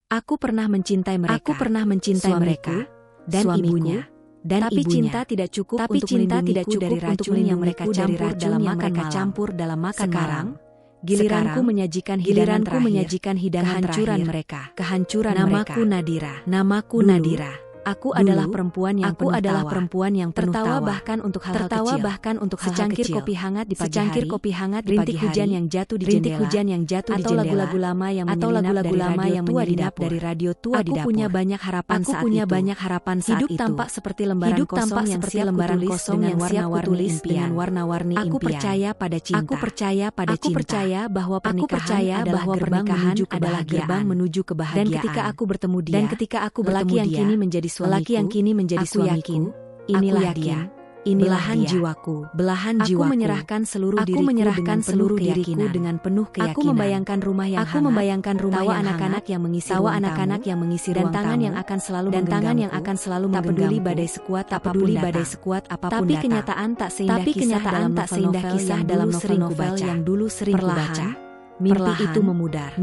Aku pernah mencintai mereka. Aku pernah mencintai mereka dan ibunya. Tapi cinta tidak cukup untuk melindungiku dari racun yang mereka campur dalam makan malam. Giliranku menyajikan hidangan kehancuran mereka. Namaku Nadira. Aku adalah perempuan yang tertawa bahkan untuk hal-hal kecil. Secangkir kopi hangat di pagi hari, rintik hujan yang jatuh di jendela, atau lagu-lagu lama yang menyelinap dari radio tua di dapur. Aku punya banyak harapan saat itu. Hidup tampak seperti lembaran kosong yang siap kutulis dengan warna-warni impian. Aku percaya pada cinta. Aku percaya bahwa pernikahan adalah gerbang menuju kebahagiaan. Dan ketika aku bertemu dia, lelaki yang kini menjadi suamiku, inilah dia, belahan jiwaku. Aku menyerahkan seluruh diriku dengan penuh keyakinan. Aku membayangkan rumah yang tawa anak-anak yang mengisi ruang tamu, dan tangan yang akan selalu tak peduli badai sekuat apapun. Tapi kenyataan tak seindah kisah dalam novel yang dulu sering kubaca. Mimpi itu memudar.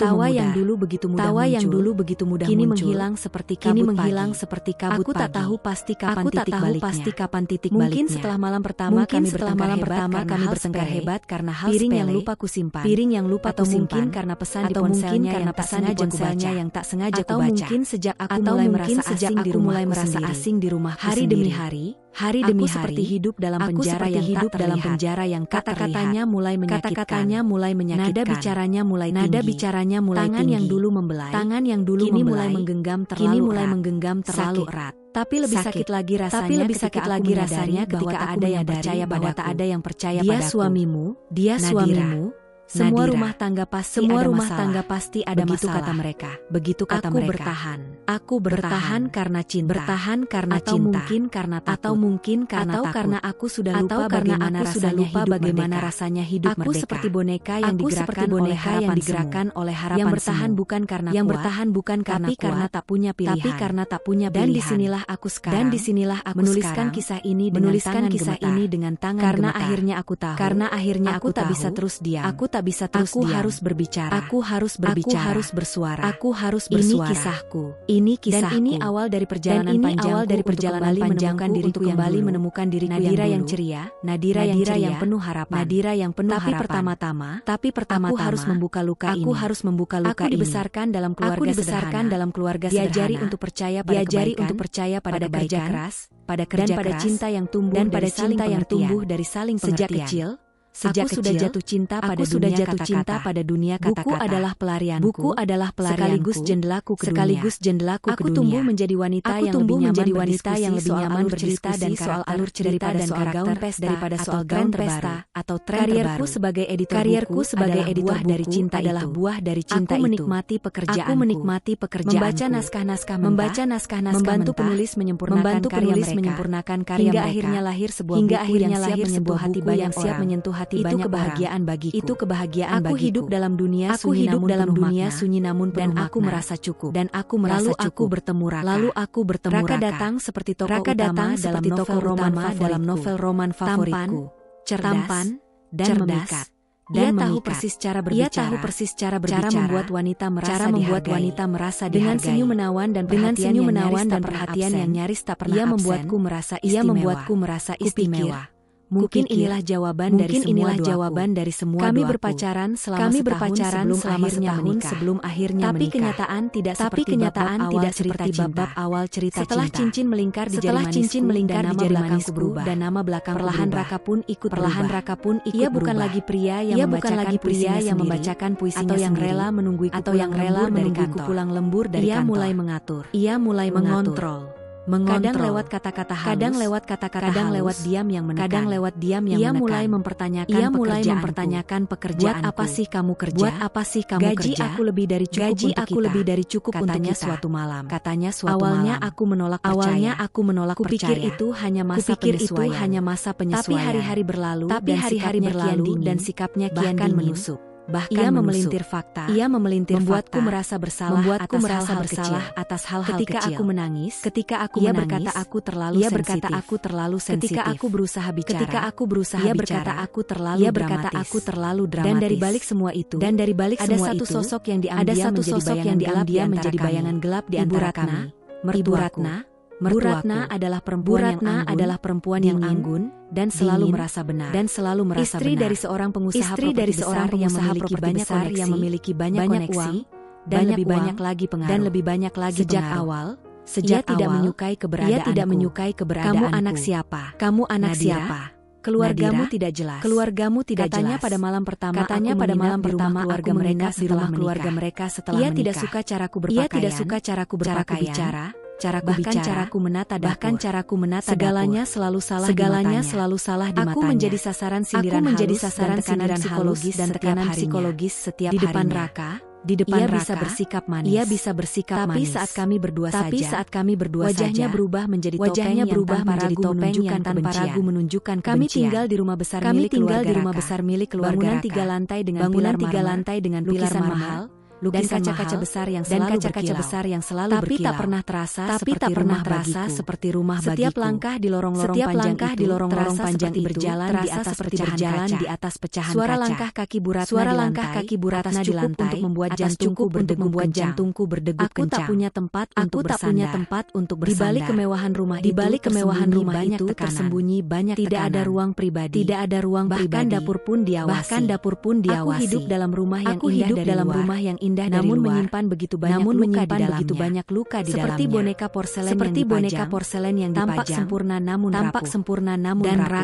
Tawa yang dulu begitu mudah kini menghilang seperti kabut pagi. Aku tak tahu pasti kapan titik baliknya. Mungkin setelah malam pertama kami bertengkar hebat karena hal sepele. Piring yang lupa ku simpan. Mungkin karena pesan di ponselnya yang tak sengaja kubaca. Atau mungkin sejak aku mulai merasa asing di rumahku sendiri. Hari demi hari, hidup dalam penjara yang tak terlihat. Kata-katanya mulai menyakitkan. Nada bicaranya mulai tinggi. Tangan yang dulu membelai, kini mulai menggenggam terlalu erat. Tapi lebih sakit lagi rasanya ketika tak ada yang percaya padaku. Dia suamimu. Semua rumah tangga pasti ada masalah. Begitu kata mereka. Aku bertahan karena cinta. Mungkin karena takut. Karena aku sudah lupa bagaimana rasanya hidup merdeka. Aku seperti boneka yang digerakkan oleh harapan yang bertahan bukan karena karena tak punya pilihan. Dan disinilah aku sekarang menuliskan kisah ini dengan tangan gemetar. Karena akhirnya aku tak bisa terus diam. Aku harus berbicara. Aku harus bersuara. Ini kisahku. Dan ini awal dari perjalanan panjangku untuk kembali menemukan diriku yang ceria, Nadira yang penuh harapan. Tapi pertama-tama aku harus membuka luka ini. Aku dibesarkan dalam keluarga sederhana. Diajari untuk percaya pada kerja keras, pada cinta yang tumbuh dari saling pengertian. Sejak aku sudah jatuh cinta pada dunia kata-kata. Buku adalah pelarianku, sekaligus jendelaku ke dunia. Aku tumbuh menjadi wanita yang lebih nyaman bercerita soal alur cerita dan daripada soal gaun terbaru atau tren terbaru. Karierku sebagai editor dari cinta adalah buah dari cinta itu. Aku menikmati pekerjaanku. Membaca naskah-naskah, membantu penulis menyempurnakan karya mereka. Hingga akhirnya lahir sebuah buku yang siap menyentuh hati banyak orang. Itu kebahagiaan bagiku. Aku hidup dalam dunia sunyi namun penuh makna. Dan aku merasa cukup. Lalu aku bertemu Raka. Raka datang seperti tokoh utama dalam novel roman favoritku. Tampan dan memikat. Ia tahu persis cara berbicara, cara membuat wanita merasa dihargai. Dengan senyum menawan dan perhatian yang nyaris tak pernah absen. Ia membuatku merasa istimewa. Mungkin inilah jawaban dari semua doaku. Kami berpacaran selama setahun sebelum akhirnya menikah. Tapi kenyataan tidak seperti bab awal cerita cinta. Setelah cincin melingkar di jari manisku dan nama belakangku perlahan Raka pun ikut berubah. Ia bukan lagi pria yang membacakan puisinya sendiri atau yang rela menungguku pulang lembur dari kantor. Ia mulai mengontrol. Kadang lewat kata-kata halus, kadang lewat diam yang menekan. Ia mulai mempertanyakan pekerjaan. Buat apa sih kamu kerja? Gaji aku lebih dari cukup untuk kita. Katanya suatu malam. Awalnya aku menolak percaya. Kupikir itu hanya masa penyesuaian. Tapi hari-hari berlalu dan sikapnya kian menusuk. bahkan Ia menusuk. memelintir fakta. Ia memelintir Membuatku fakta. merasa bersalah atas hal-hal ketika kecil. aku menangis. Ketika aku Ia menangis, berkata aku terlalu ia sensitif. berkata aku terlalu sensitif. Ketika aku berusaha bicara. Ketika aku berusaha Ia bicara, berkata aku terlalu ia berkata dramatis. aku terlalu dramatis. Dan dari balik semua itu, ada satu sosok yang menjadi bayangan gelap di antara kami. Ibu Ratna, Bu Ratna adalah perempuan yang anggun dan selalu merasa benar. Istri dari seorang pengusaha properti besar yang memiliki banyak koneksi dan lebih banyak lagi pengaruh. Sejak awal, ia tidak menyukai keberadaanku. Kamu anak siapa? Kamu anak Nadira? siapa? Keluargamu Nadira? tidak jelas. Keluargamu tidak Katanya jelas. pada malam pertama Katanya aku pada malam menginap pertama di rumah aku menginap di rumah keluarga mereka setelah Ia menikah. tidak suka caraku berpakaian. Ia tidak suka caraku berpakaian, bicara, bahkan caraku menata dapur. Segalanya selalu salah di matanya. Aku menjadi sasaran sindiran halus dan tekanan psikologis setiap Di depan harinya. Raka, Ia Raka, bisa bersikap manis. ia bisa bersikap Tapi manis. saat kami berdua Wajahnya berubah menjadi Wajahnya berubah menjadi topeng yang tanpa kebencian. ragu menunjukkan Kami kebencian. tinggal di rumah besar milik keluarga Bangunan Raka. 3 lantai dengan Bangunan pilar 3 lantai dengan pilar lukisan marmer, mahal, dan lukisan kaca-kaca mahal, besar yang dan selalu kaca-kaca berkilau. besar yang selalu Tapi berkilau. tak pernah terasa seperti rumah bagiku. Setiap langkah di lorong-lorong panjang itu berjalan di atas pecahan Suara kaca. langkah kaki Bu Ratna di lantai untuk membuat jantungku berdegup Aku tak kencang. punya tempat Aku tak punya tempat untuk Di bersandar. balik kemewahan rumah Di balik kemewahan rumah banyak itu tekanan. tersembunyi banyak Tidak tekanan. ada ruang pribadi. Tidak ada ruang Bahkan pribadi. dapur pun diawasi. Aku hidup dalam rumah yang indah dari luar. namun luar. menyimpan begitu banyak luka di Seperti dalamnya. boneka porselen yang tampak dipajang. sempurna namun rapuh. Dan rapuh.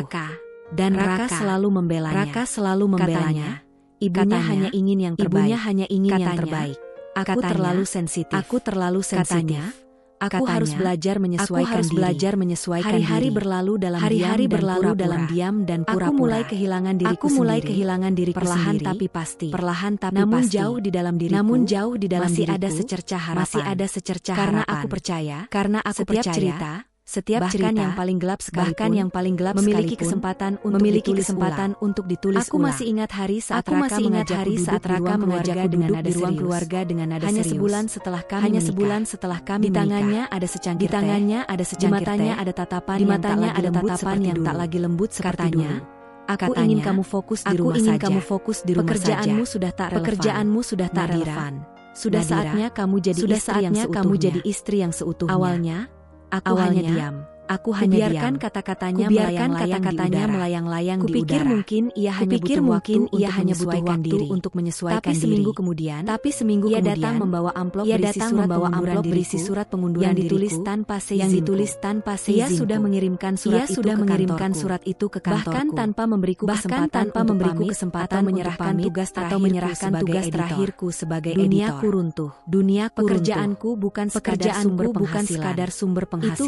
Raka selalu membelanya. Katanya, Ibunya hanya ingin yang Katanya, Aku terlalu sensitif. Katanya, Aku harus belajar menyesuaikan diri. Hari-hari berlalu dalam diam dan pura-pura. Aku mulai kehilangan diriku Perlahan sendiri. tapi pasti. Namun pasti. jauh di dalam diriku. Masih diriku, ada secerca harapan. Karena harapan. aku percaya. Setiap cerita, Bahkan yang paling gelap sekalipun, memiliki kesempatan untuk ditulis Aku ulang. masih ingat hari saat Aku masih ingat hari saat Raka mengajakku dengan duduk di ruang keluarga dengan nada Hanya serius. sebulan setelah kami Hanya menikah. sebulan setelah kami Di tangannya menikah. ada secangkir Di tangannya teh. ada Di secangkir matanya teh. ada tatapan Di yang matanya tak lagi ada lembut tatapan seperti yang tak dulu. lagi lembut seperti Katanya, dulu. Aku ingin kamu fokus di rumah saja. Pekerjaanmu sudah tak relevan. Pekerjaanmu sudah tak Nadira, relevan. Sudah Nadira, saatnya kamu jadi istri yang seutuhnya. Awalnya, Aku hanya diam. Aku hanya Kubiarkan diam. kata-katanya Kubiarkan melayang-layang di udara. Kupikir mungkin ia hanya butuh waktu untuk menyesuaikan Tapi diri. seminggu kemudian, Ia datang membawa amplop berisi surat pengunduran yang ditulis diriku, tanpa yang seizinku. ditulis tanpa Ia seizinku. sudah mengirimkan Ia sudah mengirimkan surat itu ke kantorku. Bahkan tanpa memberiku kesempatan atau menyerahkan tugas terakhirku sebagai editor. Duniaku runtuh. Pekerjaanku bukan sekadar sumber penghasilan.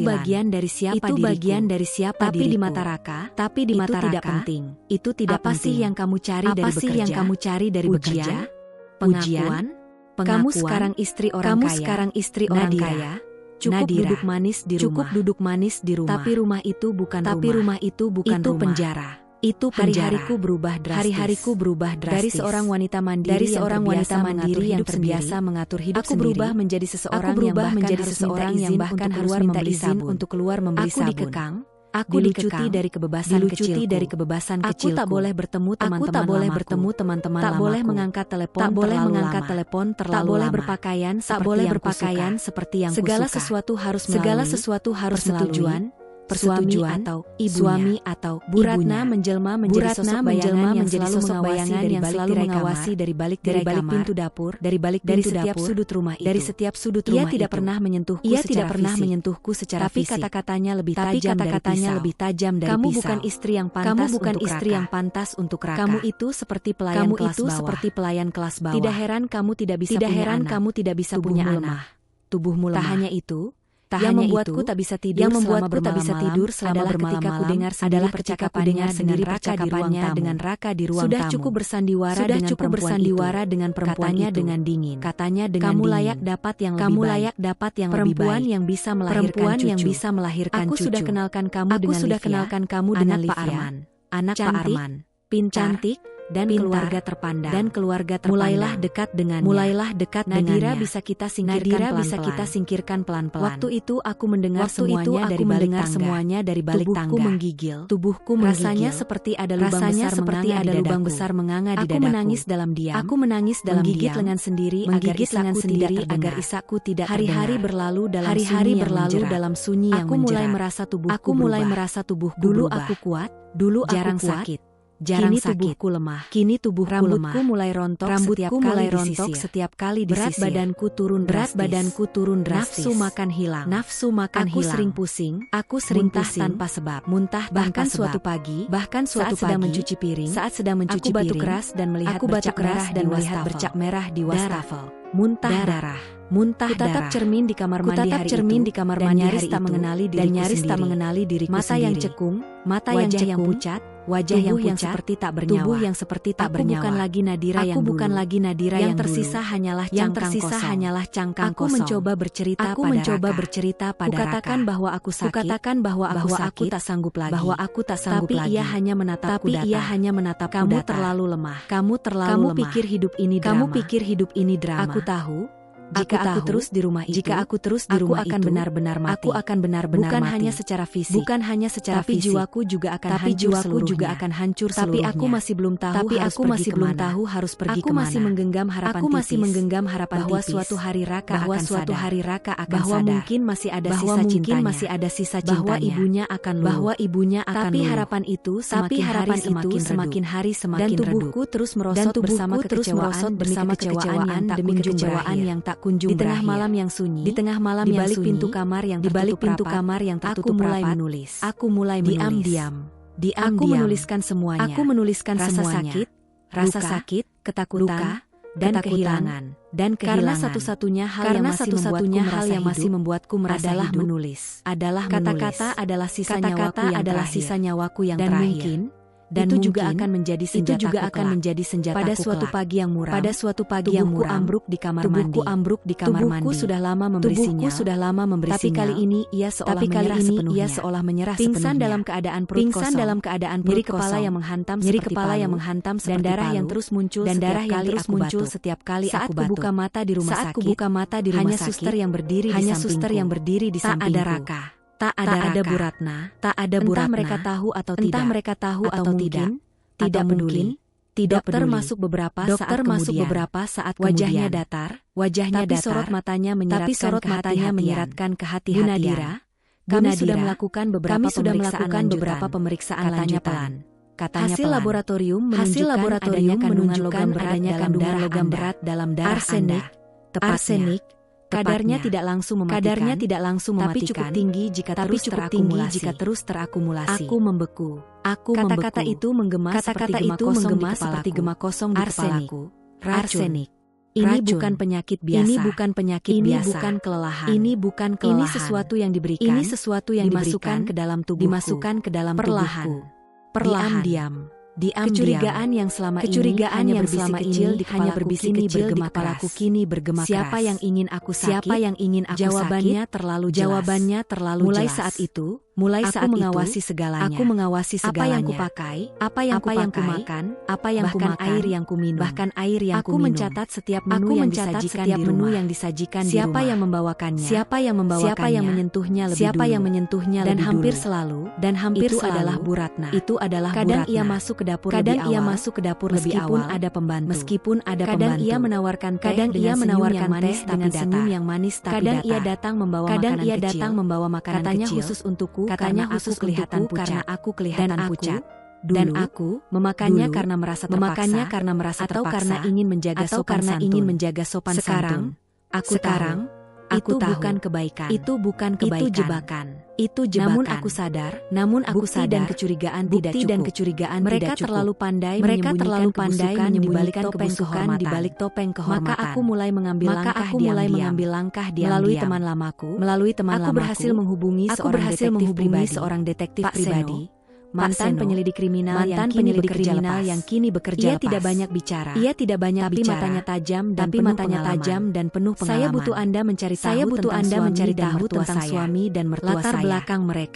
Itu bagian dari siapa Tapi diriku. di mata Raka, Itu tidak penting. Itu tidak Apa penting. sih yang kamu cari dari bekerja? Pujian? Pengakuan? Kamu sekarang istri orang Nadira, kaya. Cukup Nadira, duduk manis di rumah. Tapi rumah itu bukan Itu rumah. penjara. Itu Hari-hariku berubah drastis. Dari seorang wanita mandiri yang terbiasa mengatur hidup Aku sendiri. berubah menjadi seseorang yang bahkan harus minta izin untuk keluar membeli Aku sabun. dikekang. Dilucuti dari kebebasan Aku tak boleh bertemu teman-teman Tak lamaku. boleh mengangkat telepon Tak boleh terlalu mengangkat lama. telepon Tak terlalu boleh lama. berpakaian Tak boleh berpakaian seperti yang Segala kusuka. sesuatu harus Segala melalui sesuatu harus persetujuan persetujuan atau suami atau Bu Ratna ibunya. menjelma Bu menjadi Ratna sosok menjelma bayangan menjadi sosok yang bayangan yang selalu mengawasi dari balik dari balik kamar, pintu dapur, dari setiap dapur, sudut rumah itu. dari setiap sudut Ia rumah tidak itu. pernah menyentuhku Ia secara tidak pernah fisik. menyentuhku secara Tapi fisik. kata-katanya lebih Tapi tajam kata-katanya dari lebih tajam dari Kamu pisau. bukan istri yang pantas Kamu bukan untuk istri Raka. yang pantas untuk Raka. Kamu itu seperti pelayan kelas bawah. Tidak heran kamu tidak bisa punya anak. Tubuhmu lemah. Tak hanya itu, yang membuatku tak bisa tidur selama bermalam-malam adalah ketika aku dengar sendiri percakapannya dengan Raka di ruang Sudah tamu. cukup bersandiwara dengan perempuannya dengan dingin. Katanya dengan Kamu dingin. layak dapat yang Kamu lebih baik. layak dapat yang lebih Perempuan baik. yang bisa Perempuan melahirkan yang cucu. bisa melahirkan Aku cucu. sudah kenalkan kamu Aku dengan sudah Livia, kenalkan kamu dengan anak Pak Livia, Arman. anak Pak Cantik, Arman. pintar, Cantik, dan keluarga terpandang. Mulailah dekat dengannya. Nadira bisa kita singkirkan pelan-pelan. Waktu itu aku mendengar semuanya dari balik tangga. Tubuhku menggigil. Rasanya seperti ada lubang besar menganga di dadaku. Aku menangis dalam diam. Menggigit lengan sendiri agar isaku tidak terdengar. Hari-hari berlalu dalam sunyi yang menjerat. Aku mulai merasa tubuhku berubah. Dulu aku jarang sakit. Tubuhku lemah. Kini tubuhku lemah. Rambutku mulai rontok setiap kali disisir. Berat badanku turun drastis. Nafsu makan hilang. Aku sering pusing. Muntah tanpa sebab. Bahkan suatu pagi, saat sedang mencuci piring, aku batuk keras dan melihat bercak merah di wastafel. Muntah darah. Kutatap cermin di kamar mandi dan nyaris tak mengenali diriku sendiri. Mata yang cekung, wajah yang pucat, tubuh yang seperti tak bernyawa. Aku bukan lagi Nadira yang dulu. Yang tersisa hanyalah cangkang kosong. Aku mencoba bercerita pada Raka. Kukatakan bahwa aku sakit, tak sanggup lagi. Tapi ia hanya menatapku datar. Kamu terlalu lemah. Kamu pikir hidup ini drama. Aku tahu. Jika aku terus di rumah itu, aku akan benar-benar mati. Bukan hanya secara fisik, tapi jiwaku juga akan hancur seluruhnya. Tapi aku masih belum tahu harus pergi kemana. Aku masih menggenggam harapan bahwa tipis. suatu hari Raka akan sadar. Bahwa mungkin masih ada sisa cintanya. Bahwa ibunya akan Tapi luluh. harapan itu semakin hari semakin dan redup. tubuhku terus merosot bersama kekecewaan demi kekecewaan yang tak kunjung Di tengah berakhir. malam yang sunyi, Di tengah malam yang balik sunyi, pintu kamar yang di balik tertutup pintu rapat, kamar yang tertutup aku mulai rapat, menulis. aku mulai menulis. Diam. Aku menuliskan semuanya. Rasa sakit, ketakutan, dan kehilangan. Karena satu-satunya hal yang masih membuatku merasa hidup adalah kata-kata adalah sisa nyawaku yang terakhir. Dan itu juga akan menjadi senjataku pada suatu pagi yang muram. Tubuhku ambruk di kamar mandi. Tubuhku sudah lama memberi sinyal. Tapi kali ini ia seolah menyerah sepenuhnya. Pingsan dalam keadaan perut kosong. Nyeri kepala yang menghantam dan darah yang terus muncul setiap kali aku batuk. Saat buka mata di rumah sakit, hanya suster yang berdiri di sampingku. Tak ada Raka. Tak ada Bu Ratna. Entah mereka tahu atau tidak. Tidak peduli. Dokter masuk beberapa saat kemudian. Wajahnya datar. Tapi sorot matanya menyeratkan kehati-hatian. Kami sudah melakukan beberapa pemeriksaan lanjutan. Katanya Hasil laboratorium menunjukkan adanya kandungan logam berat dalam darah Anda. Arsenik. Kadarnya tidak langsung mematikan, tapi cukup tinggi jika terus terakumulasi. Aku membeku. Kata-kata itu menggema seperti gema kosong di kepalaku. Arsenik. Ini bukan penyakit biasa. Ini bukan kelelahan. Ini sesuatu yang diberikan. Dimasukkan ke dalam tubuhku. Perlahan. Kecurigaan yang selama ini hanya berbisik kecil di kepalaku kini bergema keras. Siapa yang ingin aku sakit? Jawabannya terlalu jelas. Mulai saat itu, aku mengawasi segalanya. Apa yang kupakai, apa yang kumakan, bahkan air yang kuminum. Aku mencatat setiap menu yang disajikan di rumah. Siapa yang membawakannya? Siapa yang menyentuhnya lebih dulu? Dan hampir selalu, itu adalah Bu Ratna. Kadang ia masuk ke dapur lebih awal. Meskipun ada pembantu. Kadang ia menawarkan teh dengan senyum yang manis tapi datar. Kadang ia datang membawa makanan katanya kecil. Khusus untukku. Karena aku kelihatan pucat. Dan aku memakannya karena merasa terpaksa. Atau karena ingin menjaga sopan santun. Sekarang, itu bukan kebaikan. Itu jebakan. Namun aku sadar, bukti dan kecurigaan tidak cukup. Mereka terlalu pandai menyembunyikan kebusukan di balik topeng kehormatan. Maka aku mulai mengambil langkah melalui teman lamaku. Aku berhasil menghubungi seorang detektif pribadi. mantan penyelidik kriminal yang kini bekerja lepas. Ia tidak banyak bicara. Tapi matanya tajam dan penuh pengalaman. Saya butuh Anda mencari tahu tentang suami dan mertua latar saya.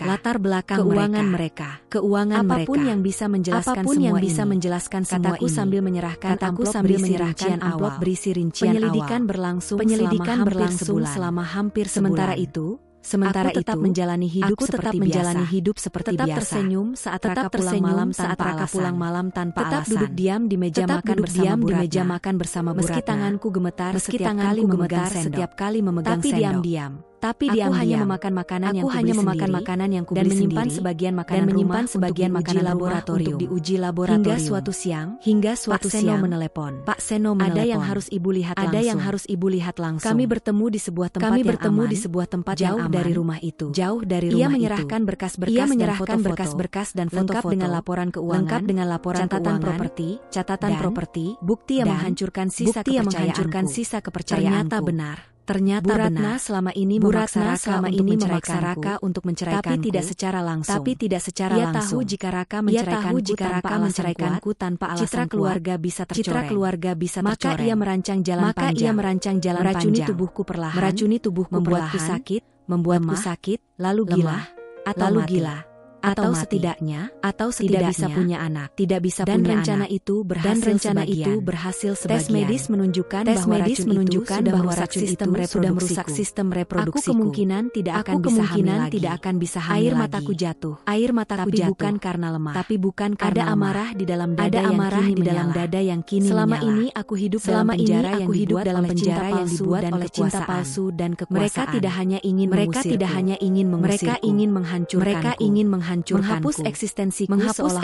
Latar belakang mereka. Keuangan Apapun mereka. yang bisa menjelaskan Apapun semua yang bisa ini. menjelaskan semua Kataku ini. sambil menyerahkan amplop berisi rincian Penyelidikan awal. berlangsung selama hampir Sementara sebulan. itu, Sementara aku tetap itu, menjalani hidup aku tetap seperti menjalani biasa. hidup seperti Tetap biasa. tersenyum saat Tetap Raka pulang malam tanpa Tetap alasan. duduk diam di meja Tetap makan duduk diam di bersama meja Bu Ratna. makan bersama Bu Meski Ratna. tanganku gemetar Meski setiap tanganku kali memegang gemetar sendok. setiap kali memegang Tapi sendok. diam-diam. Aku diam-diam. hanya memakan makanan yang Aku hanya kubeli memakan sendiri makanan yang kubeli dan menyimpan sendiri sebagian dan makanan menyimpan rumah sebagian untuk makanan rumah untuk diuji laboratorium. Hingga suatu siang, Pak Seno menelepon. Ada yang harus Ibu lihat langsung. Kami bertemu di sebuah tempat yang aman, dari rumah itu. jauh dari Ia rumah menyerahkan itu. berkas-berkas dan lengkap foto-foto dengan laporan keuangan, lengkap dengan laporan catatan keuangan, catatan dan properti, bukti yang dan menghancurkan sisa kepercayaanku. Ternyata Bu Ratna benar. selama ini Bu memaksa Ratna Raka selama untuk ini menceraikanku, memaksa Raka untuk menceraikanku, tapi tidak secara langsung. Ia tahu jika Raka menceraikanku tanpa alasan citra kuat, keluarga bisa tercoreng. Maka ia merancang jalan panjang, meracuni tubuhku perlahan, membuatku sakit, lalu gila, atau mati. setidaknya tidak bisa punya anak. Dan rencana itu berhasil sebagian. Tes medis menunjukkan bahwa racun itu sudah merusak sistem reproduksiku. Aku kemungkinan tidak akan bisa hamil Air lagi. mataku jatuh. Tapi jatuh. bukan karena lemah. Ada amarah di dalam dada yang kini Selama menyala. ini aku hidup Selama dalam ini penjara aku yang hidup dibuat dalam oleh penjara yang dibuat oleh cinta palsu dan kekuasaan. Mereka tidak hanya ingin Mereka tidak hanya ingin Mereka mengusirku. ingin menghancurkanku. Mereka ingin menghancurkanku. Menghapus eksistensiku seolah-olah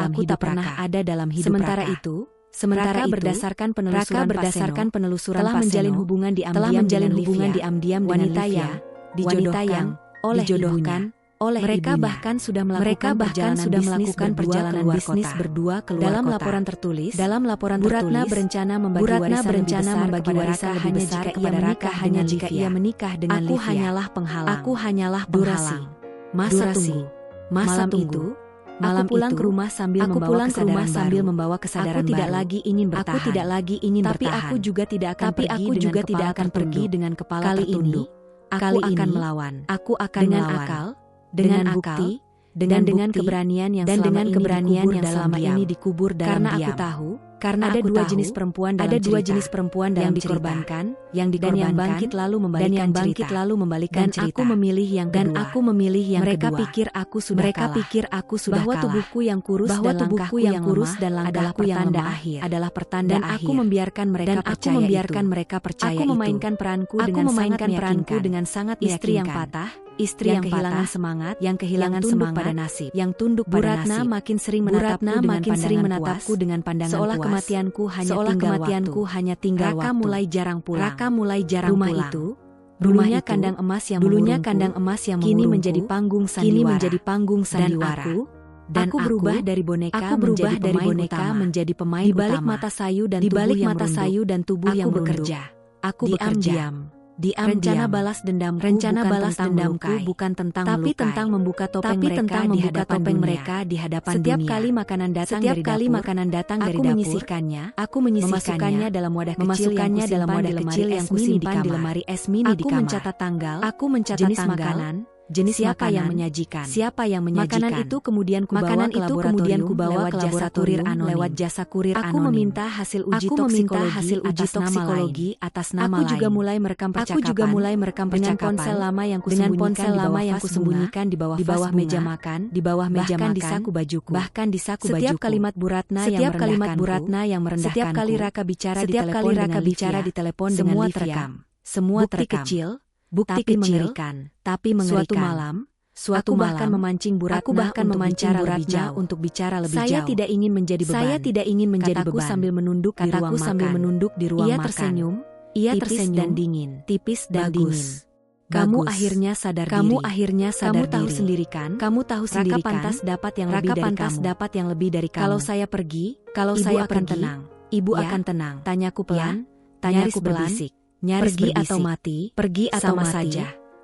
aku tak pernah ada dalam hidup Sementara Raka. itu, Sementara itu, berdasarkan Raka penelusuran telah Pak menjalin Seno, hubungan telah menjalin hubungan diam-diam dengan wanita Livia, yang dijodohkan oleh dijodohkan oleh mereka ibunya. bahkan sudah melakukan perjalanan bisnis berdua keluar Dalam kota. laporan tertulis, Bu Ratna berencana berencana membagi warisan lebih besar kepada Raka hanya jika ia menikah dengan Aku Livia. hanyalah penghalang. Aku hanyalah Durasi. penghalang. Masa Malam tunggu. itu, Aku pulang ke rumah sambil membawa kesadaran Aku tidak baru. lagi ingin bertahan. Aku tidak lagi ingin Tapi bertahan. aku juga tidak akan pergi dengan kepala Kali ini, tertunduk. aku akan melawan. Aku akan Dengan melawan. akal, dengan bukti, dan dengan bukti, keberanian yang dan dengan keberanian yang selama ini dikubur dalam Karena diam. aku tahu, Karena ada aku dua tahu, jenis perempuan dalam ada dua cerita. jenis perempuan yang dalam cerita. dikorbankan, Dan yang bangkit lalu membalikan dan cerita. aku memilih yang kedua. Dan aku memilih yang Mereka kedua. pikir aku sudah bahwa kalah. tubuhku yang kurus Bahwa dan tubuhku langkahku yang yang kurus lemah dan langkahku yang adalah lemah pertanda dan akhir. aku membiarkan mereka percaya Aku itu. memainkan peranku dengan sangat Istri yang meyakinkan. patah, Istri yang kehilangan patah, semangat, yang kehilangan tunduk semangat, pada nasib. yang tunduk Bu pada Ratna nasib. makin sering Bu Ratna makin sering menatapku dengan pandangan seolah puas. kematianku Seolah kematianku hanya tinggal Raka waktu. mulai jarang pulang. Raka mulai jarang Rumah pulang. itu, Dulunya rumah itu, kandang emas yang dulunya mengurungku, kandang emas yang kini mengurungku, menjadi panggung kini sandiwara. menjadi panggung sandiwara. Dan aku berubah dari boneka menjadi pemain Di balik utama. mata sayu dan Di tubuh balik yang mata merunduk, sayu dan tubuh aku yang merunduk. bekerja. Aku bekerja. Rencana balas dendamku bukan tentang tapi melukai, tentang membuka topeng tapi tentang membuka topeng mereka di hadapan Setiap dunia. kali makanan datang dari dapur, aku menyisihkannya, memasukkannya dalam wadah kecil yang kusimpan di lemari es mini di kamar. Aku mencatat jenis tanggal, makanan, siapa yang menyajikan. Makanan itu kemudian kubawa ke laboratorium lewat jasa kurir anonim. Aku meminta hasil uji toksikologi atas nama Aku juga lain. mulai merekam Dengan ponsel lama yang kusembunyikan di bawah meja makan, bahkan di saku bajuku. Setiap kalimat Bu Ratna yang merendahkanku, Setiap kali Raka bicara di telepon dengan semua Livia, terekam. semua Bukti terekam. kecil, Bukti tapi kecil, mengerikan. tapi mengerikan. Suatu Aku malam, bahkan memancing Bu Ratna untuk bicara lebih jauh. Saya tidak ingin menjadi beban. Saya tidak ingin menjadi Kataku beban. sambil menunduk di ruang Ia makan. tersenyum, Tipis dan dingin. tipis dan Bagus. dingin. Kamu Bagus. akhirnya sadar Kamu diri. akhirnya sadar Kamu tahu diri. sendiri kan? Raka pantas dapat yang lebih dari kamu. Kalau saya pergi, Ibu akan tenang. Ibu Ya. akan tenang. Tanyaku pelan, Tanyaku nyaris pelan, berbisik. nyaris Pergi berbisik. atau mati, Pergi atau sama mati, saja.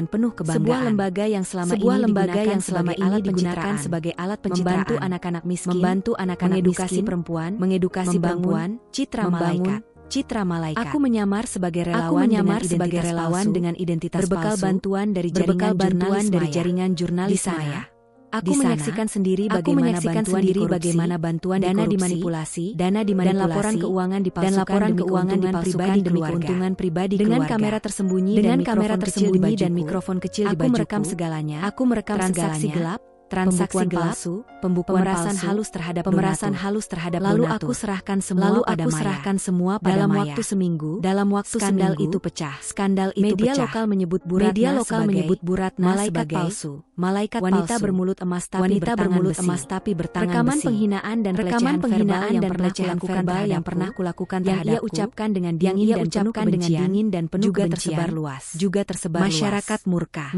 dengan penuh kebanggaan. Sebuah lembaga yang selama ini digunakan sebagai alat pencitraan, membantu anak-anak miskin, membantu anak-anak mengedukasi miskin, perempuan, mengedukasi perempuan, membangun citra malaikat. Aku menyamar sebagai relawan dengan identitas berbekal palsu, bantuan dari jaringan jurnalis jaringan jurnalis Maya. Aku menyaksikan sendiri bagaimana bantuan dana dimanipulasi, dan laporan keuangan dipalsukan demi keuntungan pribadi keluarga. Dengan kamera tersembunyi dan mikrofon kecil di bajuku, aku merekam segalanya. Transaksi gelap, transaksi palsu, pemerasan halus terhadap lalu donatur. Aku serahkan semua pada Maya. Dalam waktu seminggu, skandal itu pecah. Media lokal menyebut Bu Ratna malaikat palsu. Wanita bermulut emas tapi bertangan rekaman besi. Penghinaan dan pelecehan verbal yang pernah kulakukan terhadapku, yang ia ucapkan dengan dingin dan penuh kebencian, juga tersebar luas. Masyarakat murka.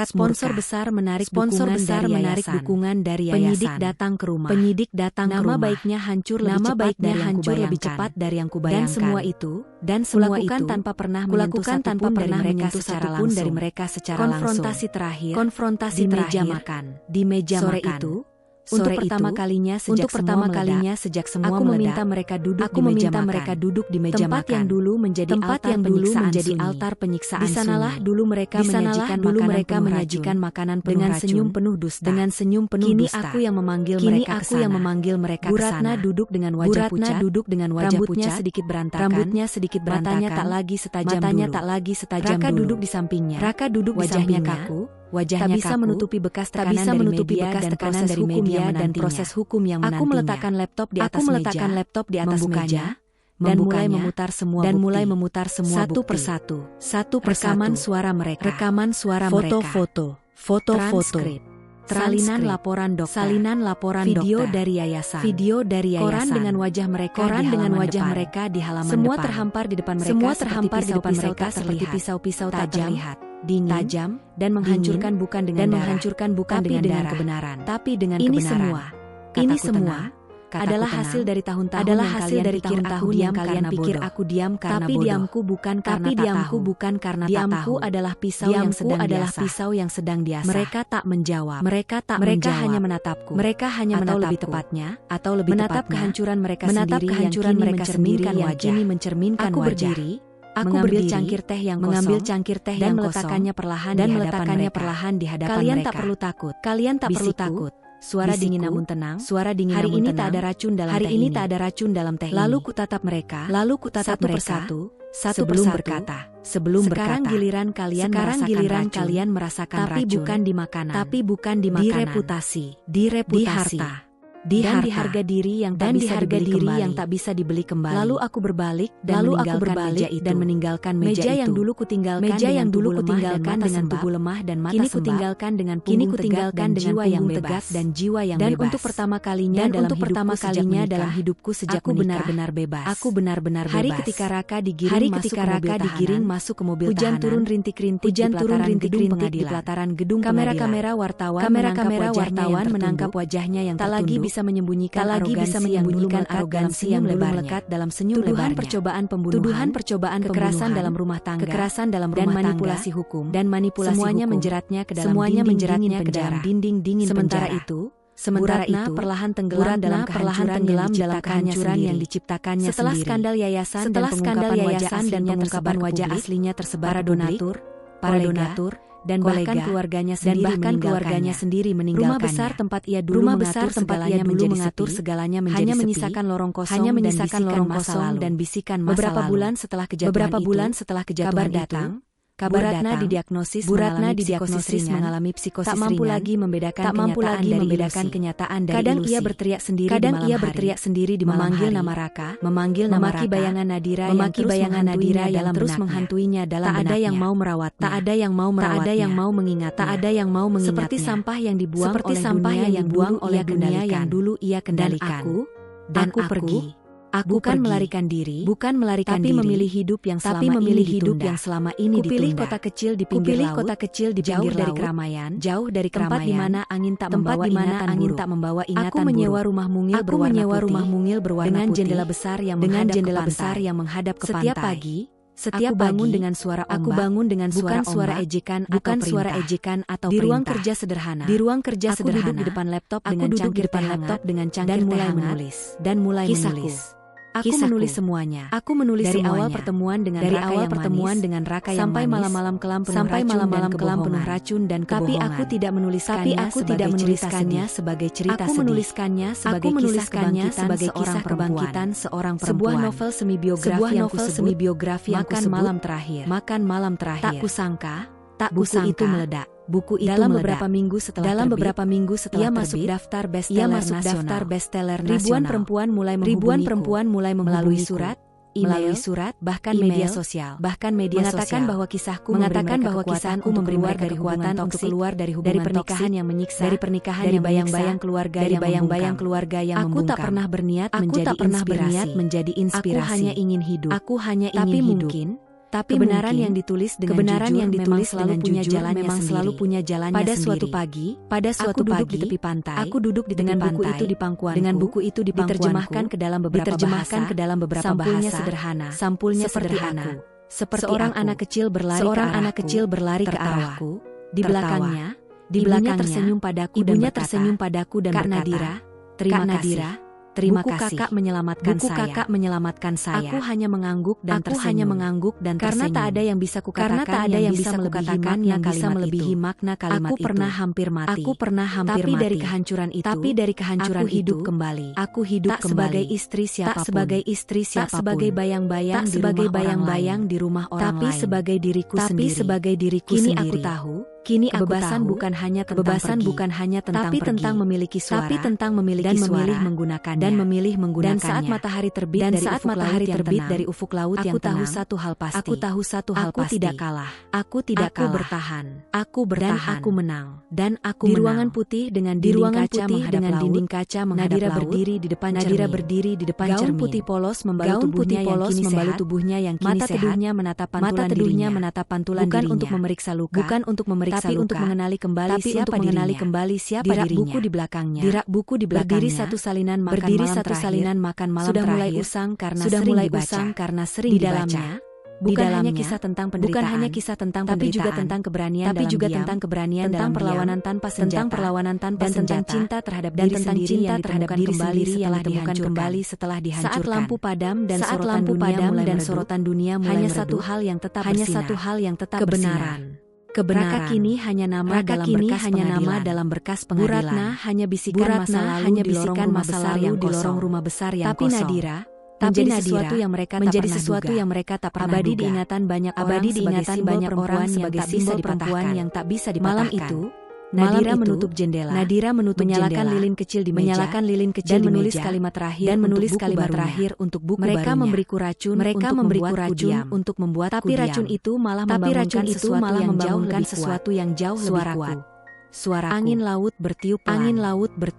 Sponsor besar menarik dukungan dari yayasan. Penyidik datang ke rumah. Nama baiknya hancur lebih cepat dari yang kubayangkan. Dan semua itu tanpa pernah menyentuh satupun dari mereka secara langsung. Konfrontasi terakhir di meja makan. Untuk pertama kalinya sejak semua aku meminta mereka duduk di meja makan. Tempat yang dulu menjadi altar penyiksaan. Di sanalah dulu mereka menyajikan makanan penuh dengan senyum penuh dusta. Kini aku yang memanggil mereka ke sana. Bu Ratna duduk dengan wajah pucat, rambutnya sedikit berantakan, matanya tak lagi setajam dulu. Raka duduk di sampingnya, wajahnya kaku. Tak bisa menutupi bekas tekanan dari media dan proses hukum yang menantinya. Aku meletakkan laptop di atas meja dan mulai memutar semua bukti. Satu persatu. Rekaman suara mereka. Foto-foto. Salinan laporan dokter. Video dari yayasan. Koran dengan wajah mereka di halaman depan. Semua terhampar di depan mereka seperti pisau-pisau tajam, tajam dan menghancurkan bukan dengan kebenaran, tapi dengan kebenaran. Ini semua adalah hasil dari tahun-tahun yang kalian pikir aku diam karena bodoh. Tapi diamku bukan karena tak tahu. Diamku adalah pisau yang sedang diasah. Mereka tak menjawab. Mereka hanya menatapku. Atau lebih tepatnya kehancuran mereka sendiri yang kini mencerminkan wajah. Aku berdiri. Mengambil cangkir teh yang kosong dan meletakkannya perlahan di hadapan mereka. Kalian tak perlu takut. Suara dingin namun tenang. Hari ini tak ada racun dalam teh ini. Lalu kutatap mereka. Satu persatu. Sebelum berkata. Sekarang giliran kalian merasakan racun. Tapi bukan di makanan. Di reputasi. Di harga diri yang tak bisa dibeli kembali. Lalu aku berbalik dan meninggalkan meja yang dulu kutinggalkan dengan tubuh lemah dan mata sembab. Kini kutinggalkan dengan punggung tegak dan jiwa yang bebas. Dan untuk pertama kalinya dalam hidupku sejak menikah, aku benar-benar bebas. Hari ketika Raka digiring masuk ke mobil tahanan. Hujan turun rintik-rintik di pelataran gedung pengadilan. Kamera wartawan menangkap wajahnya yang tertunduk. Tak lagi bisa menyembunyikan arogansi yang dulu melekat dalam senyum lebarnya. Tuduhan percobaan kekerasan dalam rumah tangga, dan manipulasi hukum, semuanya menjeratnya ke dalam dinding dingin penjara. Sementara itu, perlahan tenggelam dalam kehancuran yang diciptakannya setelah sendiri. Skandal yayasan dan pengungkapan wajah aslinya tersebar para donatur, dan bahkan keluarganya sendiri meninggalkannya. Rumah besar tempat ia dulu mengatur segalanya menjadi hanya menyisakan lorong kosong dan bisikan masa lalu. Beberapa bulan setelah kejatuhan itu, Bu Ratna didiagnosis mengalami psikosis ringan. Tak mampu lagi membedakan kenyataan dari ilusi. Kadang ia berteriak sendiri di malam hari. Memaki bayangan Nadira yang terus menghantuinya dalam benaknya. Tak ada yang mau mengingatnya. Seperti sampah yang dibuang oleh dunia yang dulu ia kendalikan. Dan aku pergi. Bukan melarikan diri, tapi memilih hidup yang selama ini ditunda. Kupilih kota kecil di pinggir laut, jauh dari keramaian, tempat di mana angin tak membawa ingatan buruk. Aku menyewa rumah mungil berwarna putih, dengan jendela besar yang menghadap ke pantai. Setiap pagi, bangun dengan suara bukan suara ejekan atau perintah. Di ruang kerja sederhana, aku duduk di depan laptop dengan cangkir teh hangat dan mulai menulis. Aku menulis semuanya. Aku menulis dari semuanya. Dari awal pertemuan dengan Raka yang sampai manis, malam-malam kelam penuh racun dan kebohongan. Tapi aku tidak menuliskannya sebagai cerita Aku sedih. menuliskannya sebagai kisah kebangkitan seorang perempuan. Sebuah novel semi biografi yang kusebut Makan Malam Terakhir. Tak kusangka, buku itu meledak. Dalam beberapa minggu setelah ia masuk daftar bestseller nasional. Ribuan perempuan mulai melalui surat, bahkan media sosial, mengatakan bahwa kisahku memberi mereka kekuatan untuk keluar dari hubungan pernikahan toksik, yang menyiksa, dari pernikahan dari yang bayang-bayang keluarga yang Aku membungkam. tak pernah berniat menjadi inspirasi. Aku hanya ingin hidup. Tapi kebenaran yang ditulis dengan jujur memang selalu punya jalannya Pada sendiri. suatu pagi, di tepi pantai, aku duduk di tepi dengan pantai, dengan buku itu di pangkuanku, diterjemahkan ke dalam beberapa bahasa, sampulnya sederhana, seperti seorang aku. anak kecil berlari ke arahku, Di belakangnya, ibunya ibunya tersenyum padaku dan Kak berkata, Nadira, Kak Nadira, terima buku kasih. kakak menyelamatkan Buku saya. kakak menyelamatkan saya. Aku hanya mengangguk dan tersenyum. Karena tak ada yang bisa kukatakan yang bisa melebihi makna kalimat Aku pernah hampir mati. Tapi dari kehancuran itu, aku hidup kembali. Aku hidup Tak kembali. sebagai istri siapapun, Tak sebagai istri tak siapapun. sebagai bayang-bayang di rumah orang lain, Tapi sebagai diriku Kini sendiri. aku tahu, Kebebasan bukan hanya tentang tapi pergi, tentang memiliki suara, dan memilih menggunakannya. Dan saat matahari terbit dari ufuk laut yang tenang, aku tahu satu hal pasti. Aku tidak kalah. Aku bertahan. Dan aku menang. Di ruangan putih dengan dinding kaca menghadap Nadira laut, berdiri di depan berdiri di depan Gaun cermin. putih polos membalut Gaun putih polos membalut tubuhnya yang kini Mata sehat. teduhnya menatap pantulan Bukan dirinya. untuk memeriksa luka, Tapi untuk mengenali kembali siapa Dirak dirinya. buku di belakangnya. Berdiri satu salinan makan malam Sudah mulai terakhir. usang karena Sudah sering mulai dibaca. usang karena sering Di dibaca. dalamnya, Bukan hanya dalamnya, kisah tentang bukan penderitaan, hanya kisah tentang tapi juga penderitaan, tentang keberanian tapi dalam juga diam, tentang keberanian tentang dalam perlawanan diam, tanpa tentang senjata, perlawanan tanpa dan tentang senjata, cinta terhadap dan diri tentang sendiri cinta yang terhadap ditemukan diri kembali sendiri yang ditemukan kembali setelah dihancurkan. Saat lampu padam dan sorotan dunia mulai hanya meredup, satu hal yang tetap kebenaran. Raka kini hanya nama dalam berkas pengadilan. Buratna hanya bisikan masa lalu di lorong rumah besar yang Tapi kosong. Nadira, Menjadi sesuatu yang mereka tak pernah abadi duga. di ingatan banyak orang Abadi di sebagai ingatan simbol banyak perempuan orang yang sebagai tak bisa simbol dipatahkan. perempuan yang tak bisa dipatahkan. Malam itu, Malam Nadira itu, menutup jendela, menyalakan lilin kecil di meja, dan menulis kalimat terakhir untuk buku Mereka barunya. memberiku racun untuk membuatku Tapi diam. racun itu malah membangunkan sesuatu yang jauh lebih kuat. Suaraku. Angin laut bertiup pelan,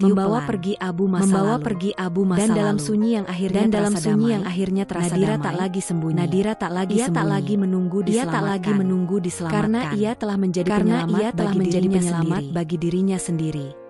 membawa pelan. pergi abu masa lalu. Dan dalam sunyi yang akhirnya terasa Nadira damai. tak lagi sembunyi. Nadira tak lagi Ia tak sembunyi. lagi menunggu Ia tak lagi diselamatkan. menunggu diselamatkan. Karena ia telah menjadi penyelamat bagi dirinya sendiri.